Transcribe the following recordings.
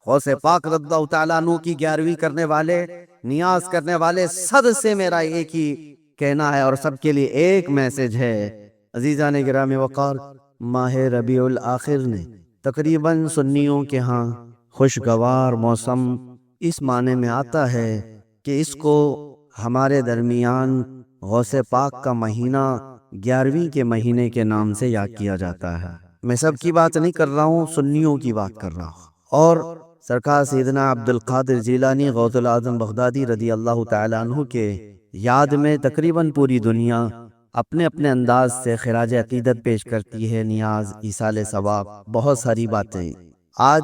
غوث پاک رضی اللہ تعالیٰ عنہ کی 11ویں کرنے والے، نیاز کرنے والے، صد سے میرا ایک ہی کہنا ہے اور سب کے لیے ایک میسج ہے۔ عزیزان گرامی وقار، ماہ ربیع الاخر نے تقریباً سنیوں کے ہاں خوشگوار موسم اس معنی میں آتا ہے کہ اس کو ہمارے درمیان غوث پاک کا مہینہ 11ویں کے مہینے کے نام سے یاد کیا جاتا ہے۔ میں سب کی بات نہیں کر رہا ہوں، سنیوں کی بات کر رہا ہوں۔ اور سرکار سیدنا عبد القادر جیلانی غوث الاعظم بغدادی رضی اللہ تعالیٰ عنہ کے یاد میں تقریباً پوری دنیا اپنے اپنے انداز سے خراج عقیدت پیش کرتی ہے، نیاز، ایصال ثواب، بہت ساری باتیں۔ آج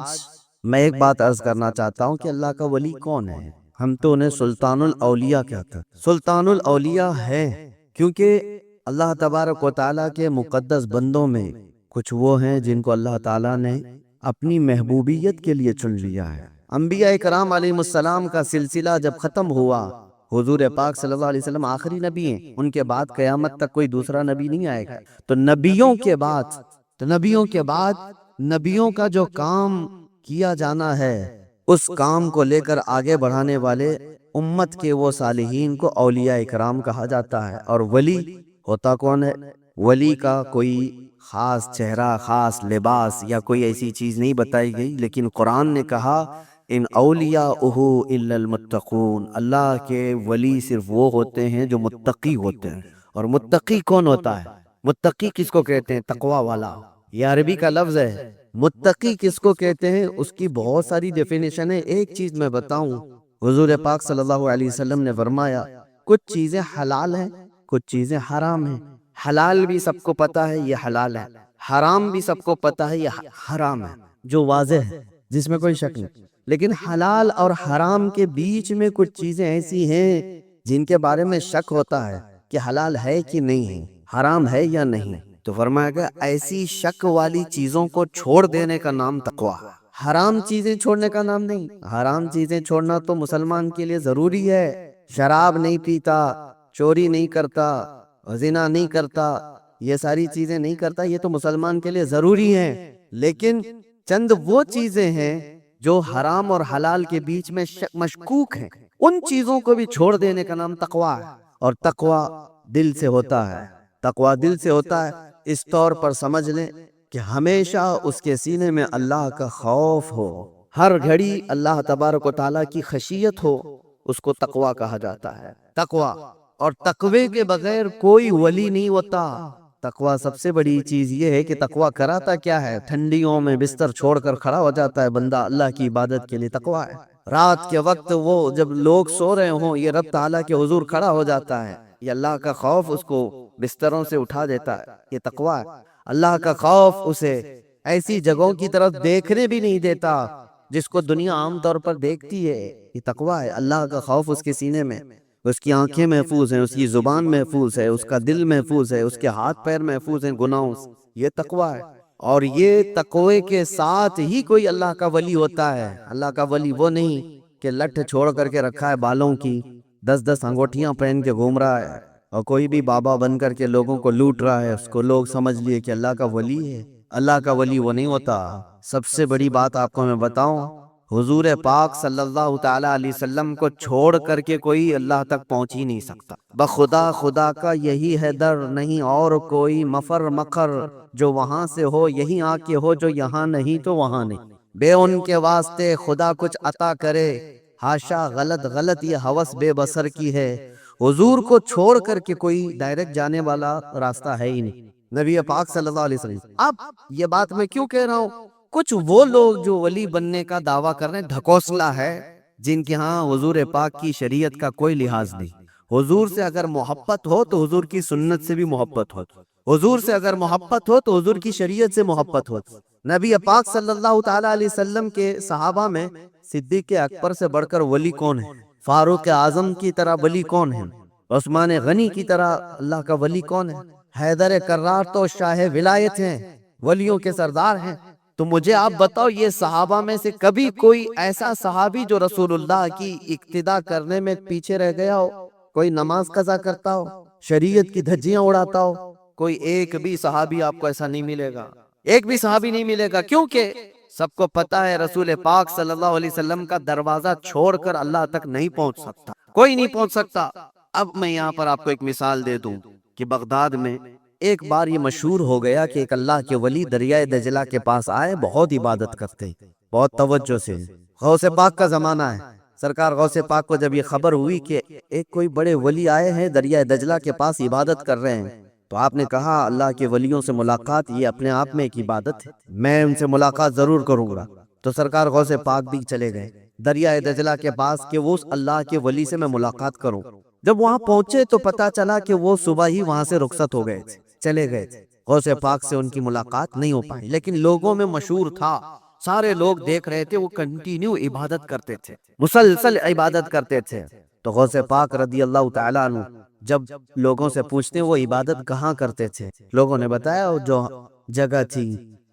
میں ایک بات عرض کرنا چاہتا ہوں کہ اللہ کا ولی کون ہے؟ ہم تو انہیں سلطان الاولیاء کہتے ہیں۔ سلطان الاولیاء ہے کیونکہ اللہ تبارک و تعالیٰ کے مقدس بندوں میں کچھ وہ ہیں جن کو اللہ تعالیٰ نے اپنی محبوبیت کے لیے چن لیا ہے۔ انبیاء کرام علیہ السلام کا سلسلہ جب ختم ہوا، حضور پاک صلی اللہ علیہ وسلم آخری نبی ہیں، ان کے بعد قیامت تک کوئی دوسرا نبی نہیں آئے گا۔ تو نبیوں کے بعد نبیوں کا جو کام کیا جانا ہے، اس کام کو لے کر آگے بڑھانے والے امت کے وہ صالحین کو اولیاء اکرام کہا جاتا ہے۔ اور ولی ہوتا کون ہے؟ ولی کا کوئی خاص چہرہ، خاص لباس یا کوئی ایسی چیز نہیں بتائی گئی، لیکن قرآن نے کہا ان اولیاءہ الا المتقون، اللہ کے ولی صرف وہ ہوتے ہیں جو متقی ہوتے ہیں۔ اور متقی کون ہوتا ہے؟ متقی کس کو کہتے ہیں؟ تقوی والا، یہ عربی کا لفظ ہے۔ متقی کس کو کہتے ہیں؟ اس کی بہت ساری ڈیفینیشن ہے۔ ایک چیز میں بتاؤں، حضور پاک صلی اللہ علیہ وسلم نے فرمایا کچھ چیزیں حلال ہیں، کچھ چیزیں حرام ہیں۔ حلال بھی سب کو پتا ہے یہ حلال ہے، حرام بھی سب کو پتا ہے یہ حرام ہے، جو واضح ہے، جس میں کوئی شک نہیں۔ لیکن حلال اور حرام کے بیچ میں کچھ چیزیں ایسی ہیں جن کے بارے میں شک ہوتا ہے کہ حلال ہے کہ نہیں ہے، حرام ہے یا نہیں۔ تو فرمایا گیا ایسی شک والی چیزوں کو چھوڑ دینے کا نام تقویٰ ہے، حرام چیزیں چھوڑنے کا نام نہیں۔ حرام چیزیں چھوڑنا تو مسلمان کے لیے ضروری ہے۔ شراب نہیں پیتا، چوری نہیں کرتا، زنا نہیں کرتا، یہ ساری چیزیں نہیں کرتا، یہ تو مسلمان کے لیے ضروری ہے۔ لیکن چند وہ چیزیں ہیں جو حرام اور حلال کے بیچ میں مشکوک ہیں، ان چیزوں کو بھی چھوڑ دینے کا نام تقویٰ ہے۔ اور تقویٰ دل سے ہوتا ہے، تقویٰ دل سے ہوتا ہے۔ اس طور پر سمجھ لیں کہ ہمیشہ اس کے سینے میں اللہ کا خوف ہو، ہر گھڑی اللہ تبارک و تعالیٰ کی خشیت ہو، اس کو تقویٰ کہا جاتا ہے۔ تقویٰ، اور تقوی کے بغیر کوئی ولی نہیں ہوتا۔ تقویٰ سب سے بڑی چیز یہ ہے کہ تقویٰ کراتا کیا ہے؟ ٹھنڈیوں میں بستر چھوڑ کر کھڑا ہو جاتا ہے بندہ اللہ کی عبادت کے لیے، تقویٰ ہے۔ رات کے وقت وہ جب لوگ سو رہے ہوں، یہ رب تعالیٰ کے حضور کھڑا ہو جاتا ہے، یہ اللہ کا خوف اس کو بستروں سے اٹھا دیتا ہے، یہ تقویٰ ہے۔ اللہ کا خوف اسے ایسی جگہوں کی طرف دیکھنے بھی نہیں دیتا جس کو دنیا عام طور پر دیکھتی ہے، یہ تقویٰ ہے۔ اللہ کا خوف اس کے سینے میں، اس کی آنکھیں محفوظ ہیں، اس کی زبان محفوظ ہے، اس کا دل محفوظ ہے، اس کے ہاتھ پیر محفوظ ہیں گناہوں سے، یہ تقویٰ ہے۔ اور یہ تقوی کے ساتھ ہی کوئی اللہ کا ولی ہوتا ہے۔ اللہ کا ولی وہ نہیں کہ لٹھ چھوڑ کر کے رکھا ہے بالوں کی، 10 انگوٹھیاں پہن کے گھوم رہا ہے اور کوئی بھی بابا بن کر کے لوگوں کو لوٹ رہا ہے، اس کو لوگ سمجھ لیے کہ اللہ کا ولی ہے۔ اللہ کا ولی وہ نہیں ہوتا۔ سب سے بڑی بات آپ کو میں بتاؤں، حضور پاک صلی اللہ تعالی علیہ وسلم کو چھوڑ کر کے کوئی اللہ تک پہنچ ہی نہیں سکتا۔ بخدا خدا کا یہی ہے در، نہیں اور کوئی مفر مقر، جو وہاں سے ہو یہی آ کے ہو، جو یہاں نہیں تو وہاں نہیں۔ بے ان کے واسطے خدا کچھ عطا کرے، ہاشا غلط یہ ہوس بے بصر کی ہے۔ حضور کو چھوڑ کر کے کوئی ڈائریکٹ جانے والا راستہ ہے ہی نہیں، نبی پاک صلی اللہ علیہ وسلم۔ اب یہ بات میں کیوں کہہ رہا ہوں؟ کچھ وہ لوگ جو ولی بننے کا دعویٰ کر رہے ہیں، ڈھکوسلا ہے، جن کے ہاں حضور پاک کی شریعت کا کوئی لحاظ نہیں۔ حضور سے اگر محبت ہو تو حضور کی سنت سے بھی محبت ہو، حضور سے اگر محبت ہو تو حضور کی شریعت سے محبت ہو۔ نبی پاک صلی اللہ تعالی علیہ وسلم کے صحابہ میں صدیق اکبر سے بڑھ کر ولی کون ہے؟ فاروق اعظم کی طرح ولی کون ہے؟ عثمان غنی کی طرح اللہ کا ولی کون ہے؟ حیدر کرار تو شاہ ولایت ہیں، ولیوں کے سردار ہیں۔ تو مجھے آپ بتاؤ، یہ صحابہ میں سے کبھی کوئی ایسا صحابی جو رسول اللہ کی اقتداء کرنے میں پیچھے رہ گیا ہو، کوئی نماز قضا کرتا ہو، شریعت کی دھجیاں اڑاتا ہو؟ کوئی ایک بھی صحابی آپ کو ایسا نہیں ملے گا، ایک بھی صحابی نہیں ملے گا۔ کیونکہ سب کو پتا ہے رسول پاک صلی اللہ علیہ وسلم کا دروازہ چھوڑ کر اللہ تک نہیں پہنچ سکتا، کوئی نہیں پہنچ سکتا۔ اب میں یہاں پر آپ کو ایک مثال دے دوں کہ بغداد میں ایک بار یہ مشہور ہو گیا کہ ایک اللہ کے ولی دریائے دجلہ کے پاس آئے، بہت عبادت کرتے، بہت توجہ سے، غوث پاک کا زمانہ ہے۔ سرکار غوث پاک کو جب یہ خبر ہوئی کہ ایک کوئی بڑے ولی آئے ہیں دریائے دجلہ کے پاس عبادت کر رہے ہیں، تو آپ نے کہا اللہ کے ولیوں سے ملاقات یہ اپنے آپ میں ایک عبادت ہے، میں ان سے ملاقات ضرور کروں گا۔ تو سرکار غوث پاک بھی چلے گئے دریائے دجلہ کے پاس کہ وہ اس اللہ کے ولی سے میں ملاقات کروں۔ جب وہاں پہنچے تو پتا چلا کہ وہ صبح ہی وہاں سے رخصت ہو گئے تھے، چلے گئے تھے، غوث پاک سے ان کی ملاقات نہیں ہو پائی، لیکن لوگوں میں مشہور تھا، سارے لوگ دیکھ رہے تھے، وہ کنٹینیو عبادت کرتے تھے، مسلسل عبادت کرتے تھے۔ تو غوث پاک رضی اللہ تعالیٰ عنہ جب لوگوں سے پوچھتے وہ عبادت کہاں کرتے تھے، لوگوں نے بتایا وہ جو جگہ تھی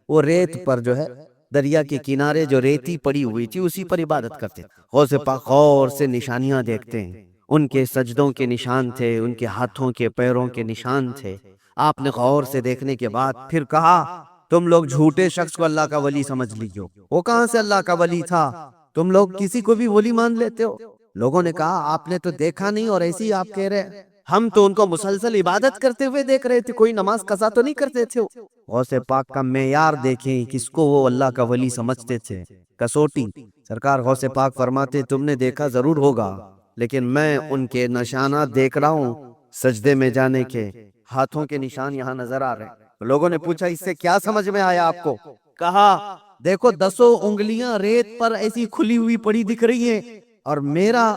وہ ریت پر جو ہے دریا کے کنارے جو ریتی پڑی ہوئی تھی اسی پر عبادت کرتے تھے۔ غوث پاک غور سے نشانیاں دیکھتے ہیں، ان کے سجدوں کے نشان تھے، ان کے ہاتھوں کے پیروں کے نشان تھے۔ آپ نے غور سے دیکھنے کے بعد پھر کہا تم لوگ جھوٹے شخص کو اللہ کا ولی سمجھ لیجو، وہ کہاں سے اللہ کا ولی تھا، تم لوگ کسی کو بھی ولی مان لیتے ہو۔ لوگوں نے کہا آپ نے تو دیکھا نہیں اور ایسے ہی آپ کہہ رہے ہیں، ہم تو ان کو مسلسل عبادت کرتے ہوئے دیکھ رہے تھے، کوئی نماز قضا تو نہیں کرتے تھے۔ غوث پاک کا معیار دیکھیں کس کو وہ اللہ کا ولی سمجھتے تھے، کسوٹی۔ سرکار غوث پاک فرماتے تم نے دیکھا ضرور ہوگا لیکن میں ان کے نشانات دیکھ رہا ہوں، سجدے میں جانے کے ہاتھوں کے نشان یہاں نظر آ رہے ہیں۔ لوگوں نے پوچھا اس سے کیا سمجھ میں آیا آپ کو؟ کہا دیکھو 10 انگلیاں ریت پر ایسی کھلی ہوئی پڑی دکھ رہی ہیں، اور میرا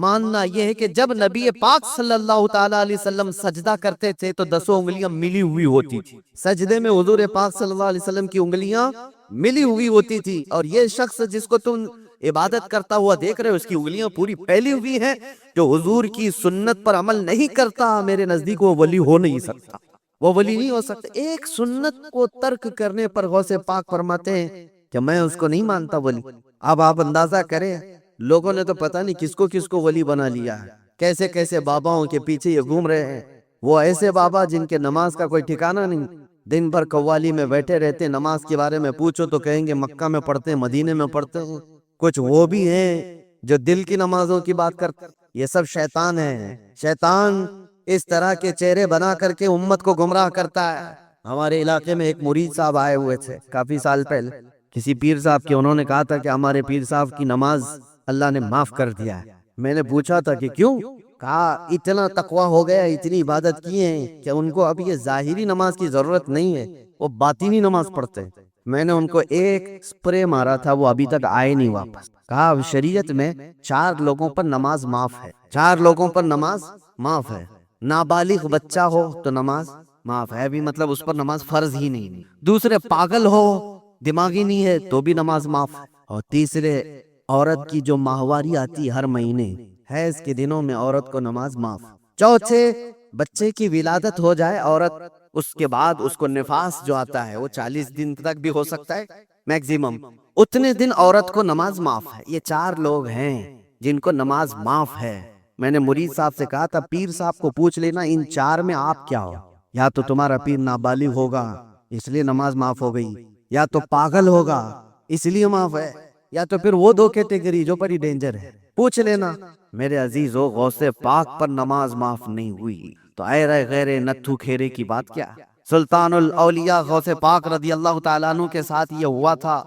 ماننا یہ ہے کہ جب نبی پاک صلی اللہ تعالیٰ علیہ وسلم سجدہ کرتے تھے تو 10 انگلیاں ملی ہوئی ہوتی تھی، سجدے میں حضور پاک صلی اللہ علیہ وسلم کی انگلیاں ملی ہوئی ہوتی تھی، اور یہ شخص جس کو تم عبادت کرتا ہوا دیکھ رہے ہو اس کی انگلیاں پوری پھیلی ہوئی ہیں، جو حضور کی سنت پر عمل نہیں کرتا میرے نزدیک وہ ولی ہو نہیں سکتا، وہ ولی نہیں ہو سکتا۔ ایک سنت کو ترک کرنے پر غوث پاک فرماتے ہیں کہ میں اس کو نہیں مانتا ولی۔ اب آپ اندازہ کریں لوگوں نے تو پتہ نہیں کس کو ولی بنا لیا ہے، کیسے کیسے باباؤں کے پیچھے یہ گھوم رہے ہیں، وہ ایسے بابا جن کے نماز کا کوئی ٹھکانہ نہیں، دن بھر قوالی میں بیٹھے رہتے، نماز کے بارے میں پوچھو تو کہیں گے مکہ میں پڑھتے ہیں، مدینے میں پڑھتے ہیں۔ کچھ وہ بھی ہیں جو دل کی نمازوں کی بات کرتے ہیں، یہ سب شیطان ہے۔ شیطان اس طرح کے چہرے بنا کر کے امت کو گمراہ کرتا ہے۔ ہمارے علاقے میں ایک مرید صاحب آئے ہوئے تھے کافی سال پہلے، کسی پیر صاحب کے، انہوں نے کہا تھا کہ ہمارے پیر صاحب کی نماز اللہ نے معاف کر دیا ہے۔ میں نے پوچھا تھا کہ کیوں؟ کہا اتنا تقویٰ ہو گیا، اتنی عبادت کی ہیں کہ ان کو اب یہ ظاہری نماز کی ضرورت نہیں ہے، وہ باطنی نماز پڑھتے ہیں۔ میں نے ان کو ایک سپرے مارا تھا، وہ ابھی تک آئے نہیں واپس۔ کہا شریعت میں 4 لوگوں پر نماز معاف ہے، 4 لوگوں پر نماز معاف ہے، نابالغ بچہ ہو تو نماز معاف ہے، بھی مطلب اس پر نماز فرض ہی نہیں، دوسرے پاگل ہو دماغی نہیں ہے تو بھی نماز معاف، اور تیسرے عورت کی جو ماہواری آتی ہر مہینے حیض کے دنوں میں عورت کو نماز معاف، چوتھے بچے کی ولادت ہو جائے عورت، اس کے بعد اس کو نفاس جو آتا ہے وہ 40 دن تک بھی ہو سکتا ہے میکسیمم، اتنے دن عورت کو نماز معاف ہے۔ یہ 4 لوگ ہیں جن کو نماز معاف ہے۔ میں نے مرید صاحب سے کہا تھا پیر صاحب کو پوچھ لینا ان 4 میں آپ کیا ہو، یا تو تمہارا پیر نابالغ ہوگا اس لیے نماز معاف ہو گئی، یا تو پاگل ہوگا اس لیے معاف ہے، یا تو پھر وہ 2 کیٹیگری جو بڑی ڈینجر ہے، پوچھ لینا۔ میرے عزیزو غوث پاک پر نماز معاف نہیں ہوئی تو اے رے غیر نتھو کھیرے کی بات کیا؟ سلطان الاولیاء غوث پاک رضی اللہ تعالیٰ عنہ کے ساتھ یہ ہوا تھا،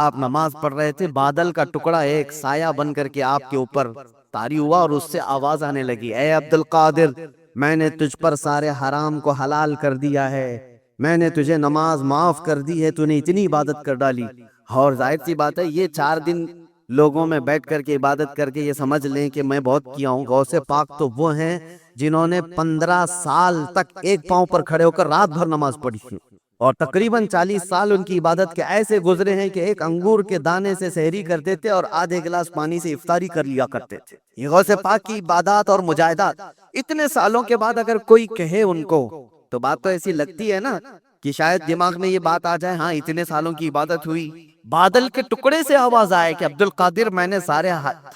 آپ نماز پڑھ رہے تھے، بادل کا ٹکڑا ایک سایہ بن کر کے آپ کے اوپر طاری ہوا اور اس سے آواز آنے لگی، اے عبد القادر میں نے تجھ پر سارے حرام کو حلال کر دیا ہے، میں نے تجھے نماز معاف کر دی ہے، تو نے اتنی عبادت کر ڈالی۔ اور ظاہر سی بات ہے یہ 4 دن لوگوں میں بیٹھ کر کے عبادت کر کے یہ سمجھ لیں کہ میں بہت کیا ہوں۔ غوث پاک تو وہ ہیں جنہوں نے 15 سال تک ایک پاؤں پر کھڑے ہو کر رات بھر نماز پڑھی تھی، اور تقریباً 40 سال ان کی عبادت کے ایسے گزرے ہیں کہ ایک انگور کے دانے سے سحری کرتے تھے اور آدھے گلاس پانی سے افطاری کر لیا کرتے تھے۔ یہ غوث پاک کی عبادات اور مجاہدات اتنے سالوں کے بعد اگر کوئی کہے ان کو تو بات تو ایسی لگتی ہے نا کہ شاید دماغ میں یہ بات آ جائے، ہاں اتنے سالوں کی عبادت ہوئی، بادل کے ٹکڑے سے آواز آئے کہ عبد القادر میں نے سارے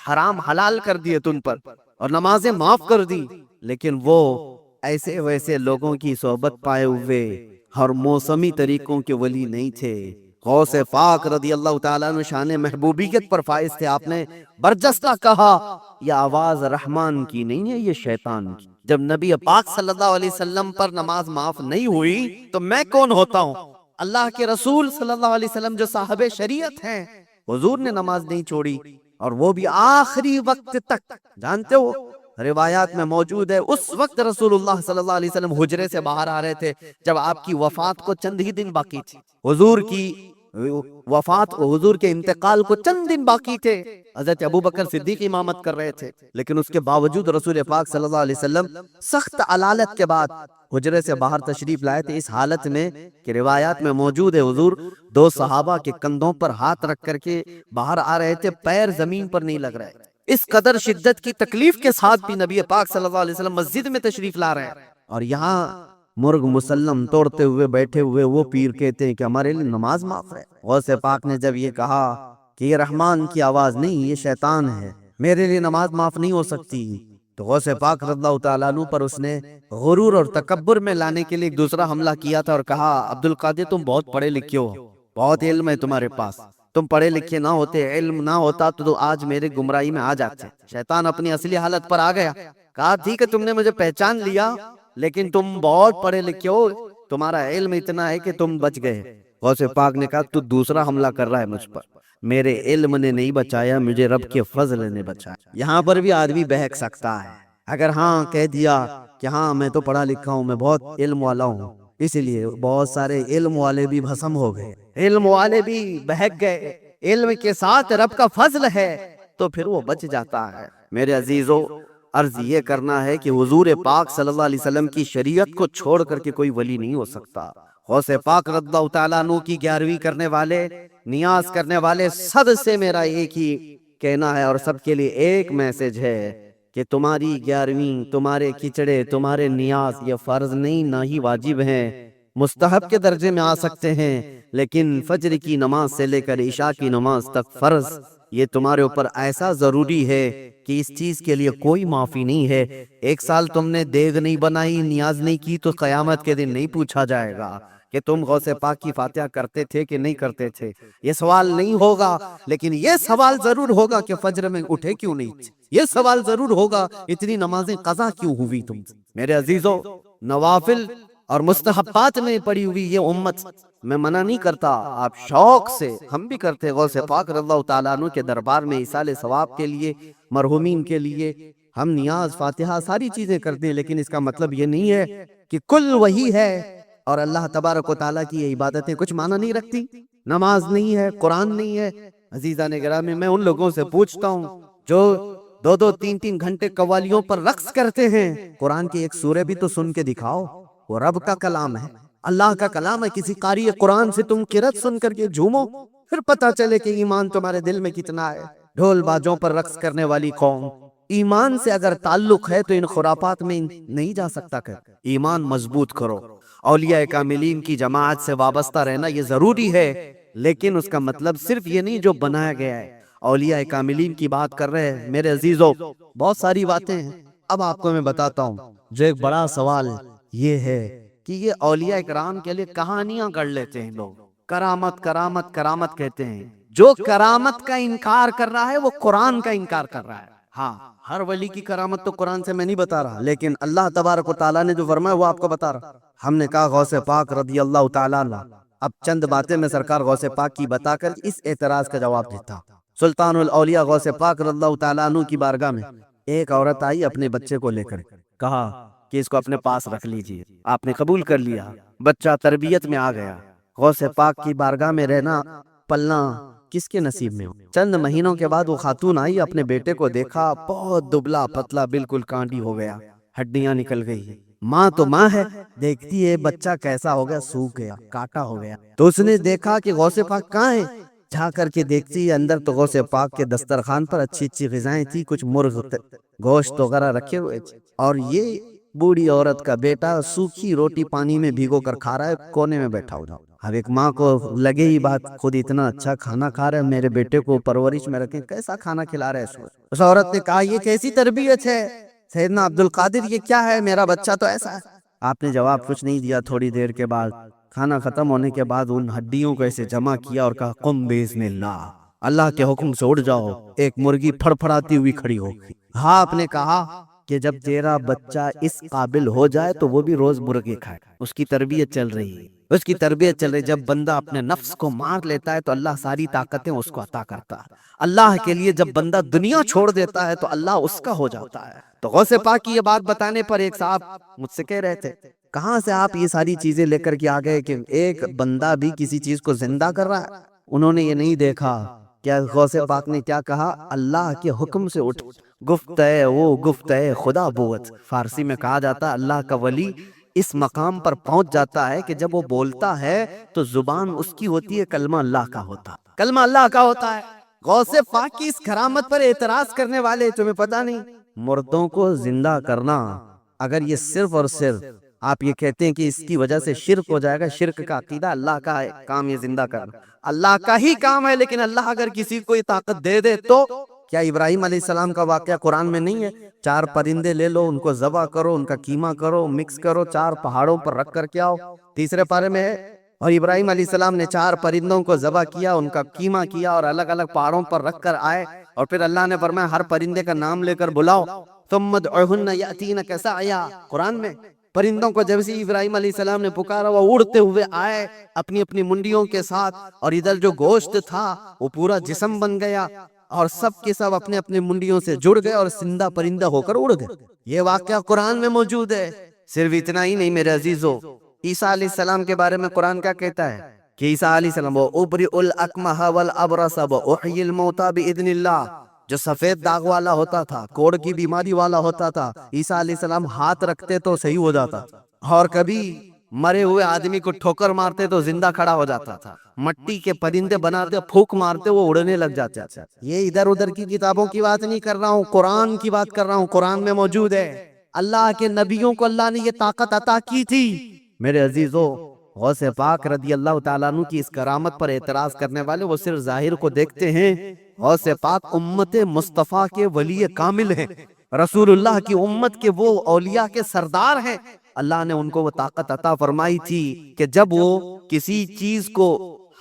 حرام حلال کر دیے تم پر اور نمازیں معاف کر دی، لیکن وہ ایسے ویسے لوگوں کی صحبت پائے ہوئے اور موسمی طریقوں کے ولی نہیں تھے، غوث پاک رضی اللہ تعالیٰ عنہ شان محبوبیت پر فائز تھے. آپ نے برجستہ کہا یہ آواز رحمان کی نہیں ہے، یہ شیطان کی. جب نبی پاک صلی اللہ علیہ وسلم پر نماز معاف نہیں ہوئی تو میں کون ہوتا ہوں؟ اللہ کے رسول صلی اللہ علیہ وسلم جو صاحب شریعت ہیں، حضور نے نماز نہیں چھوڑی، اور وہ بھی آخری وقت تک. جانتے ہو روایات میں موجود ہے اس وقت رسول اللہ صلی اللہ علیہ وسلم حجرے سے باہر آ رہے تھے جب آپ کی وفات کو چند ہی دن باقی تھی. حضور کی وفات، حضور کے انتقال کو چند دن باقی تھے. حضرت ابوبکر صدیق امامت کر رہے تھے، لیکن اس کے باوجود رسول پاک صلی اللہ علیہ وسلم سخت علالت کے بعد حجرے سے باہر تشریف لائے تھے، اس حالت میں کہ روایات میں موجود ہے حضور دو صحابہ کے کندھوں پر ہاتھ رکھ کر کے باہر آ رہے تھے، پیر زمین پر نہیں لگ رہے. اس قدر شدت کی تکلیف کے ساتھ بھی نبی پاک صلی اللہ علیہ وسلم مسجد میں تشریف لا رہے ہیں، اور یہاں مرغ مسلم توڑتے ہوئے بیٹھے ہوئے وہ پیر کہتے ہیں کہ ہمارے لیے نماز معاف ہے. غوث پاک نے جب یہ کہا کہ یہ رحمان کی آواز نہیں، یہ شیطان ہے، میرے لیے نماز معاف نہیں ہو سکتی، تو غوث پاک رضی اللہ تعالیٰ عنہ پر اس نے غرور اور تکبر میں لانے کے لیے ایک دوسرا حملہ کیا تھا اور کہا عبد القادر تم بہت پڑھے لکھے ہو، بہت علم ہے تمہارے پاس، تم پڑھے لکھے نہ ہوتے، علم نہ ہوتا تو آج میرے گمراہی میں آ جاتے. شیطان اپنی اصلی حالت پر آ گیا، کہا ٹھیک ہے تم نے مجھے پہچان لیا لیکن تم بہت پڑھے لکھے ہو، تمہارا علم اتنا ہے کہ تم بچ گئے. غوث پاک نے کہا تو دوسرا حملہ کر رہا ہے مجھ پر، میرے علم نے نہیں بچایا، مجھے رب کے فضل نے بچایا. یہاں پر بھی آدمی بہک سکتا ہے، اگر ہاں کہہ دیا کہ ہاں میں تو پڑھا لکھا ہوں، میں بہت علم والا ہوں، اس لیے بہت سارے علم والے بھی بھسم ہو گئے، علم والے بھی بہک گئے. علم کے ساتھ رب کا فضل ہے تو پھر وہ بچ جاتا ہے. میرے عزیزو، عرض یہ کرنا ہے کہ حضور پاک صلی اللہ علیہ وسلم کی شریعت کو چھوڑ کر کے کوئی ولی نہیں ہو سکتا. غوث پاک رضی اللہ تعالیٰ عنہ کی 11ویں کرنے والے، نیاز کرنے والے، صد سے میرا ایک ہی کہنا ہے اور سب کے لیے ایک میسج ہے کہ تمہاری 11ویں، تمہارے کچڑے، تمہارے نیاز یہ فرض نہیں، نہ ہی واجب ہیں، مستحب کے درجے میں آ سکتے ہیں، لیکن فجر کی نماز سے لے کر عشاء کی نماز تک فرض یہ تمہارے اوپر ایسا ضروری ہے کہ اس چیز کے لیے کوئی معافی نہیں ہے. 1 سال تم نے دیگ نہیں بنائی، نیاز نہیں کی تو قیامت کے دن نہیں پوچھا جائے گا کہ تم غوث پاک کی فاتحہ کرتے تھے کہ نہیں کرتے تھے. یہ سوال نہیں ہوگا، لیکن یہ سوال ضرور ہوگا کہ فجر میں اٹھے کیوں نہیں. یہ سوال ضرور ہوگا اتنی نمازیں قضا کیوں ہوئی تم. میرے عزیزو، نوافل اور مستحبات میں پڑی ہوئی یہ امت، میں منع نہیں کرتا، آپ شوق سے، ہم بھی کرتے غوث پاک رضی اللہ تعالیٰ عنہ کے دربار میں ایصال ثواب کے لیے، مرحومین کے لیے ہم نیاز، فاتحہ، ساری چیزیں کرتے ہیں، لیکن اس کا مطلب یہ نہیں ہے کہ کل وہی ہے اور اللہ تبارک و تعالیٰ کی یہ عبادتیں کچھ معنی نہیں رکھتی. نماز نہیں ہے، قرآن نہیں ہے. عزیزان گرامی، میں ان لوگوں سے پوچھتا ہوں جو 2-2 3-3 گھنٹے قوالیوں پر رقص کرتے ہیں، قرآن کی ایک سورہ بھی تو سن کے دکھاؤ. وہ رب کا کلام ہے، اللہ کا کلام ہے. کسی قاری قرآن سے تم قرات سن کر کے جھومو، پھر پتہ چلے کہ ایمان تمہارے دل میں کتنا ہے. ڈھول باجوں پر رقص کرنے والی قوم، ایمان سے اگر تعلق ہے تو ان خرافات میں نہیں جا سکتا. کر ایمان مضبوط کرو. اولیاء کاملین کی جماعت سے وابستہ رہنا یہ ضروری ہے، لیکن اس کا مطلب صرف یہ نہیں جو بنایا گیا ہے. اولیاء کاملین کی بات کر رہے ہیں میرے عزیزو، بہت ساری باتیں ہیں. اب آپ کو میں بتاتا ہوں جو ایک بڑا سوال یہ ہے کہ یہ اولیاء کرام کے لیے کہانیاں گڑھ لیتے ہیں لوگ. کرامت کرامت کرامت کہتے ہیں. جو کرامت کا انکار کر رہا ہے وہ قرآن کا انکار کر رہا ہے. ہاں، ہر ولی کی کرامت تو قرآن سے میں نہیں بتا رہا، لیکن اللہ تبارک و تعالیٰ نے جو فرمایا وہ آپ کو بتا رہا. ہم نے کہا غوث پاک رضی اللہ تعالیٰ عنہ. اب چند باتیں میں سرکار غوث پاک کی بتا کر اس اعتراض کا جواب دیتا. سلطان الاولیاء غوث پاک رضی اللہ تعالیٰ عنہ کی بارگاہ میں ایک عورت آئی اپنے بچے کو لے کر، کہا کہ اس کو اپنے پاس رکھ لیجئے. آپ نے قبول کر لیا، بچہ تربیت میں آ گیا. غوث پاک کی بارگاہ میں رہنا، پلنا کس کے نصیب میں ہو. چند مہینوں کے بعد وہ خاتون آئی، اپنے بیٹے کو دیکھا، بہت دبلا پتلا، بالکل کانٹی ہو گیا، ہڈیاں نکل گئی. ماں تو ماں ہے، دیکھتی ہے بچہ کیسا ہو گیا، سوکھ گیا، کاٹا ہو گیا. تو اس نے دیکھا کہ غوث پاک کہاں ہے. جا کر کے دیکھتی ہے اندر تو غوث پاک کے دسترخوان پر اچھی اچھی غذائیں تھی، کچھ مرغ گوشت وغیرہ رکھے ہوئے تھے، اور یہ بوڑھی عورت کا بیٹا سوکھی روٹی پانی میں بھیگو کر کھا رہا ہے، کونے میں بیٹھا ہوا. اب ایک ماں کو لگے ہی بات، خود اتنا اچھا کھانا کھا رہا ہے، میرے بیٹے کو پرورش میں رکھیں، کیسا کھانا کھلا رہے ہیں. اس عورت نے کہا یہ کیسی تربیت ہے سیدنا عبد القادر، یہ کیا ہے، میرا بچہ تو ایسا ہے. آپ نے جواب کچھ نہیں دیا. تھوڑی دیر کے بعد کھانا ختم ہونے کے بعد ان ہڈیوں کو ایسے جمع کیا اور کہا قم باذن اللہ، اللہ کے حکم سے اٹھ جاؤ۔ ایک مرغی پھڑ پھڑاتی ہوئی کھڑی ہو گئی۔ ہاں آپ نے کہا کہ جب تیرا بچہ اس قابل ہو جائے تو وہ بھی روز مرغی کھائے۔ اس کی تربیت چل رہی ہے، اس کی تربیت چل رہی ہے۔ جب بندہ اپنے نفس کو مار لیتا ہے تو اللہ ساری طاقتیں اس کو عطا کرتا ہے۔ اللہ کے لیے جب بندہ دنیا چھوڑ دیتا ہے تو اللہ اس کا ہو جاتا ہے۔ تو غوث پاک کی یہ بات بتانے پر ایک صاحب مجھ سے کہہ رہے تھے کہاں سے آپ یہ ساری چیزیں لے کر کے آ گئے کہ ایک بندہ بھی کسی چیز کو زندہ کر رہا ہے؟ انہوں نے یہ نہیں دیکھا کیا غوث پاک نے کیا کہا، اللہ کے حکم سے اٹھ، گفت ہے وہ گفت ہے خدا بوت۔ فارسی میں کہا جاتا ہے اللہ کا ولی اس مقام پر پہنچ جاتا ہے کہ جب وہ بولتا ہے تو زبان اس کی ہوتی ہے کلمہ اللہ کا ہوتا، کلمہ اللہ کا ہوتا ہے۔ غوث پاک کی اس کرامت پر اعتراض کرنے والے، تمہیں پتہ نہیں مردوں کو زندہ کرنا، اگر یہ صرف اور صرف آپ یہ کہتے ہیں کہ اس کی وجہ سے شرک ہو جائے گا، شرک کا عقیدہ، اللہ کا ہے کام یہ زندہ کرنا، اللہ کا ہی کام ہے، لیکن اللہ اگر کسی کو یہ طاقت دے دے تو کیا ابراہیم علیہ السلام کا واقعہ قرآن میں نہیں ہے؟ 4 پرندے لے لو، ان کو ذبح کرو، ان کا قیمہ کرو، مکس کرو، 4 پہاڑوں پر رکھ کر کے آؤ، تیسرے پارے میں ہے۔ اور ابراہیم علیہ السلام نے 4 پرندوں کو ذبح کیا، ان کا قیمہ کیا اور الگ الگ پہاڑوں پر رکھ کر آئے، اور پھر اللہ نے فرمایا ہر پرندے کا نام لے کر بلاؤ، ثم ادعوهن یاتینک سعیا۔ قرآن میں پرندوں کو جب سے ابراہیم علیہ السلام نے پکارا وہ اڑتے ہوئے آئے اپنی اپنی منڈیوں کے ساتھ، اور ادھر جو گوشت تھا وہ پورا جسم بن گیا اور سب کے سب اپنے اپنے منڈیوں سے جڑ گئے اور زندہ پرندہ ہو کر اڑ گئے۔ یہ واقعہ قرآن میں موجود ہے۔ صرف اتنا ہی نہیں میرے عزیزو، عیسیٰ علیہ السلام کے بارے میں قرآن کیا کہتا ہے کہ عیسیٰ علیہ السلام وَأُبْرِئُ الْأَكْمَحَ وَالْأَبْرَصَ وَأُحْيِي الْمَوْتَى بِإِذْنِ اللَّهِ، جو سفید داغ والا ہوتا تھا، کوڑ کی بیماری والا ہوتا تھا، عیسیٰ علیہ السلام ہاتھ رکھتے تو صحیح ہو جاتا، اور کبھی مرے ہوئے آدمی کو ٹھوکر مارتے تو زندہ کھڑا ہو جاتا تھا، مٹی کے پرندے بناتے پھونک مارتے وہ اڑنے لگ جاتے۔ یہ ادھر ادھر کی کتابوں کی بات نہیں کر رہا ہوں، قرآن کی بات کر رہا ہوں، قرآن میں موجود ہے۔ اللہ کے نبیوں کو اللہ نے یہ طاقت عطا کی تھی۔ میرے عزیزو، غوث پاک رضی اللہ تعالیٰ عنہ کی اس کرامت پر اعتراض کرنے والے وہ صرف ظاہر کو دیکھتے ہیں۔ غوث پاک امت مصطفیٰ کے ولی کامل ہیں، رسول اللہ کی امت کے وہ اولیاء کے سردار ہیں۔ اللہ نے ان کو وہ طاقت عطا فرمائی تھی کہ جب وہ کسی چیز کو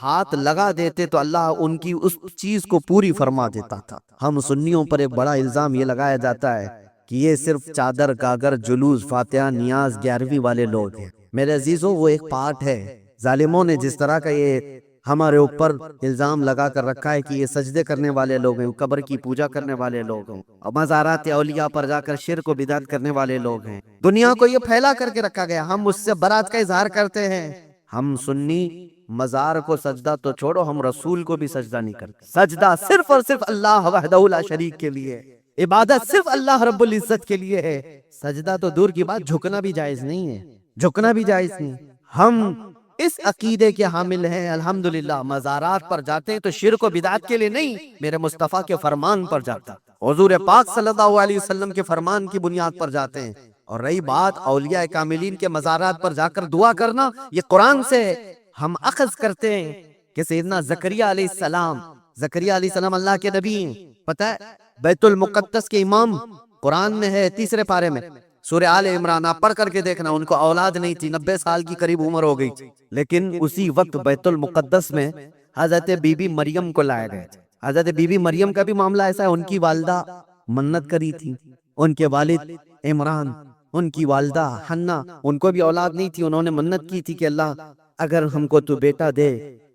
ہاتھ لگا دیتے تو اللہ ان کی اس چیز کو پوری فرما دیتا تھا۔ ہم سنیوں پر ایک بڑا الزام یہ لگایا جاتا ہے کہ یہ صرف چادر گاگر جلوس فاتحہ نیاز 11ویں والے لوگ ہیں۔ میرے عزیزو، وہ ایک پارٹ ہے۔ ظالموں نے جس طرح کا یہ ہمارے اوپر الزام لگا کر رکھا ہے کہ یہ سجدے کرنے والے لوگ ہیں، قبر کی پوجا کرنے والے لوگ ہیں، اور مزارات اولیاء پر جا کر شرک و بدعت کرنے والے لوگ ہیں، دنیا کو یہ پھیلا کر کے رکھا گیا۔ ہم اس سے برات کا اظہار کرتے ہیں۔ ہم سنی مزار کو سجدہ تو چھوڑو، ہم رسول کو بھی سجدہ نہیں کرتے۔ سجدہ صرف اور صرف اللہ وحدہ لا شریک کے لیے، عبادت صرف اللہ رب العزت کے لیے ہے۔ سجدہ تو دور کی بات، جھکنا بھی جائز نہیں ہے، جھکنا بھی جائز نہیں۔ ہم اس عقیدے کے حامل ہیں، الحمدللہ مزارات پر جاتے ہیں تو شرک و بدعت کے لیے نہیں، میرے مصطفیٰ کے فرمان پر جاتا، حضور پاک صلی اللہ علیہ وسلم کے فرمان کی بنیاد پر جاتے ہیں۔ اور رہی بات اولیاء کاملین کے مزارات پر جا کر دعا کرنا، یہ قرآن سے ہم اخذ کرتے ہیں کہ سیدنا زکریہ علیہ السلام، زکریہ علیہ السلام اللہ کے نبی ہیں۔ پتہ ہے بیت المقدس کے امام قرآن میں ہے 3 پارے میں، سورہ آل عمران، آپ پڑھ کر کے دیکھنا، ان کو اولاد نہیں تھی، 90 سال کی قریب عمر ہو گئی تھی، لیکن اسی وقت بیت المقدس میں حضرت بی بی مریم کو لایا گئے تھے۔ حضرت بی بی مریم کا بھی معاملہ ایسا ہے، ان کی والدہ منت کری تھی، ان کے والد عمران، ان کی والدہ حنا، ان کو بھی اولاد نہیں تھی، انہوں نے منت کی تھی کہ اللہ اگر ہم کو تو بیٹا دے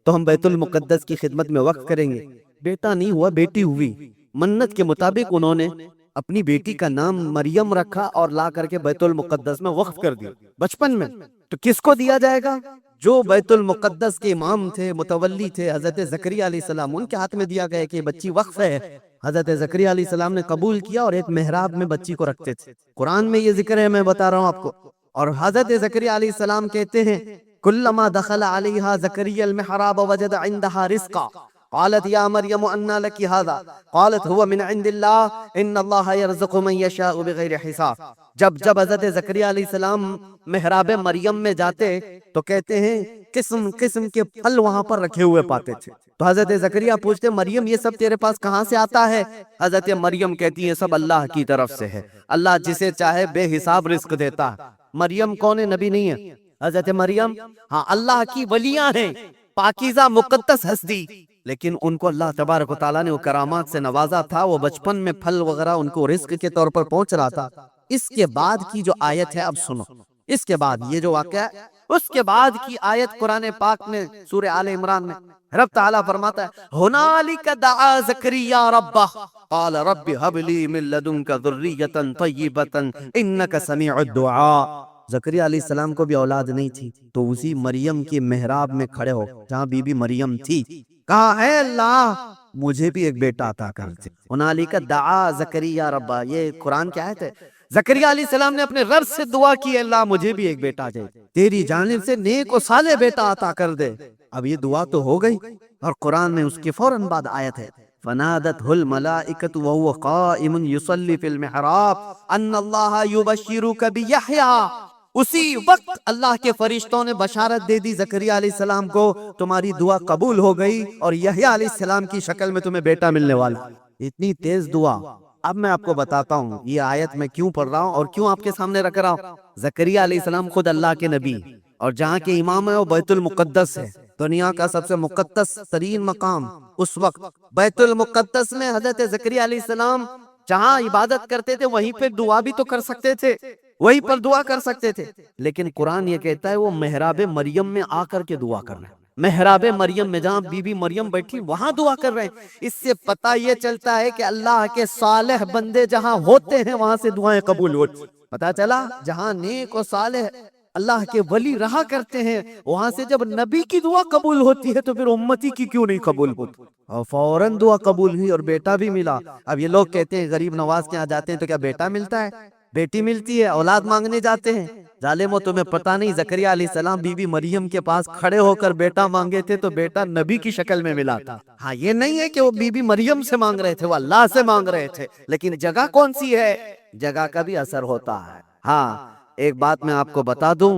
تو ہم بیت المقدس کی خدمت میں وقف کریں گے۔ بیٹا نہیں ہوا، بیٹی ہوئی۔ منت کے مطابق انہوں نے اپنی بیٹی کا نام مریم رکھا اور لا کر کے بیت المقدس میں وقف کر دیا بچپن میں۔ تو کس کو دیا جائے گا؟ جو بیت المقدس کے امام تھے، متولی تھے، حضرت زکریا علیہ السلام، ان کے ہاتھ میں دیا گیا کہ یہ بچی وقف ہے۔ حضرت زکریا علیہ السلام نے قبول کیا اور ایک محراب میں بچی کو رکھتے تھے۔ قرآن میں یہ ذکر ہے، میں بتا رہا ہوں آپ کو۔ اور حضرت زکریا علیہ السلام کہتے ہیں کلما دخل علیہا زکریا المحراب وجد عندها رزقا قالت یا مریم انا لکی هذا قالت هو من عند اللہ ان اللہ یرزق من یشاء بغیر حساب۔ جب حضرت زکریا علیہ السلام محراب مریم میں جاتے تو کہتے ہیں قسم قسم کے پھل وہاں پر رکھے ہوئے پاتے تھے۔ تو حضرت زکریا پوچھتے مریم یہ سب تیرے پاس کہاں سے آتا ہے؟ حضرت مریم کہتی ہیں سب اللہ کی طرف سے ہے، اللہ جسے چاہے بے حساب رزق دیتا ہے۔ مریم کون ہے؟ نبی نہیں ہے، حضرت مریم ہاں اللہ کی ولیاں ہیں، پاکیزہ مقدس ہستی، لیکن ان کو اللہ تبارک و تعالیٰ نے وہ کرامات سے نوازا تھا، وہ بچپن میں پھل وغیرہ ان کو رزق کے طور پر پہنچ رہا تھا۔ اس کے بعد کی جو آیت ہے اب سنو، اس کے بعد یہ جو واقعہ ہے، اس کے بعد کی آیت قرآن پاک میں سورہ آل عمران میں رب تعالیٰ فرماتا ہے ہنالک دعا زکریا ربہ قال رب ہب لی من لدنک ذریۃ طیبۃ انک سمیع الدعاء۔ زکریا علیہ السلام کو بھی اولاد نہیں تھی، تو اسی مریم کے محراب میں کھڑے ہو جہاں بی بی مریم تھی، کہا اے اللہ مجھے بھی ایک بیٹا عطا کر دے۔ ہنالک دعا زکریا ربہ، یہ قرآن کی آیت ہے۔ زکریا علیہ السلام نے اپنے رب سے دعا کی، اللہ مجھے بھی ایک بیٹا دے، تیری جانب سے نیک و صالح بیٹا عطا کر دے۔ اب یہ دعا تو ہو گئی، اور قرآن میں اس کے فوراً بعد آیت ہے فَنَادَتْهُ الْمَلَائِكَةُ وَهُوَ قَائِمٌ يُصَلِّي فِي الْمِحْرَابِ أَنَّ اللَّهَ يُبَشِّرُكَ بِيَحْيَىٰ۔ اسی وقت اللہ کے فرشتوں نے بشارت دے دی زکریا علیہ السلام کو، تمہاری دعا قبول ہو گئی اور یحییٰ علیہ السلام کی شکل میں تمہیں بیٹا ملنے والا۔ اتنی تیز دعا۔ اب میں آپ کو بتاتا ہوں یہ آیت میں کیوں پڑھ رہا ہوں اور کیوں آپ کے سامنے رکھ رہا ہوں۔ زکریا علیہ السلام خود اللہ کے نبی اور جہاں کے امام ہے وہ بیت المقدس ہے، دنیا کا سب سے مقدس ترین مقام اس وقت بیت المقدس میں حضرت زکریا علیہ السلام جہاں عبادت کرتے تھے وہیں پہ دعا بھی تو کر سکتے تھے، وہیں پر دعا کر سکتے تھے، لیکن قرآن یہ کہتا ہے وہ محراب مریم میں آ کر کے دعا کر رہے ہیں۔ محراب مریم میں جہاں بی بی مریم بیٹھی وہاں دعا کر رہے ہیں۔ اس سے پتہ یہ چلتا ہے کہ اللہ کے صالح بندے جہاں ہوتے ہیں وہاں سے دعائیں قبول ہوتی۔ پتہ چلا جہاں نیک و صالح اللہ کے ولی رہا کرتے ہیں وہاں سے جب نبی کی دعا قبول ہوتی ہے تو پھر امتی کی کیوں نہیں قبول ہوتی؟ اور فوراً دعا قبول ہوئی اور بیٹا بھی ملا۔ اب یہ لوگ کہتے ہیں غریب نواز کے یہاں جاتے ہیں تو کیا بیٹا ملتا ہے؟ بیٹی ملتی ہے، اولاد مانگنے جاتے ہیں۔ ظالمو تمہیں پتہ نہیں زکریا علیہ السلام بی بی مریم کے پاس کھڑے ہو کر بیٹا مانگے تھے تو بیٹا نبی کی شکل میں ملا تھا۔ ہاں یہ نہیں ہے کہ وہ بی بی مریم سے مانگ رہے تھے، وہ اللہ سے مانگ رہے تھے، لیکن جگہ کون سی ہے؟ جگہ کا بھی اثر ہوتا ہے۔ ہاں ایک بات میں آپ کو بتا دوں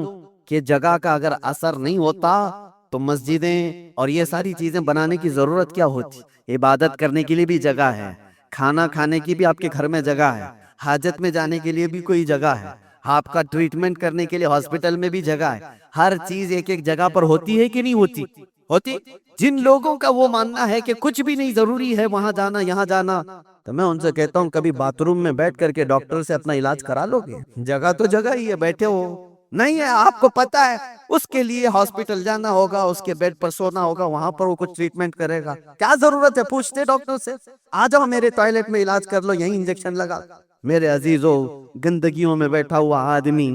کہ جگہ کا اگر اثر نہیں ہوتا تو مسجدیں اور یہ ساری چیزیں بنانے کی ضرورت کیا ہوتی؟ عبادت کرنے کے لیے بھی جگہ ہے، کھانا کھانے کی بھی آپ کے گھر میں جگہ ہے، حاجت میں جانے کے لیے بھی کوئی جگہ ہے، آپ کا ٹریٹمنٹ کرنے کے لیے ہاسپٹل میں بھی جگہ ہے۔ ہر چیز ایک ایک جگہ پر ہوتی ہے کہ نہیں ہوتی؟ ہوتی۔ جن لوگوں کا وہ ماننا ہے کہ کچھ بھی نہیں ضروری ہے وہاں جانا یہاں جانا، تو میں ان سے کہتا ہوں کبھی باتھ روم میں بیٹھ کر کے ڈاکٹر سے اپنا علاج کرا لو گے؟ جگہ تو جگہ ہی ہے، بیٹھے ہو نہیں ہے، آپ کو پتا ہے اس کے لیے ہاسپٹل جانا ہوگا، اس کے بیڈ پر سونا ہوگا، وہاں پر وہ کچھ ٹریٹمنٹ کرے گا۔ کیا ضرورت ہے پوچھتے ڈاکٹر سے آ جاؤ میرے ٹوائلٹ میں علاج کر لو، یہیں انجیکشن لگا۔ میرے عزیزو گندگیوں میں بیٹھا ہوا آدمی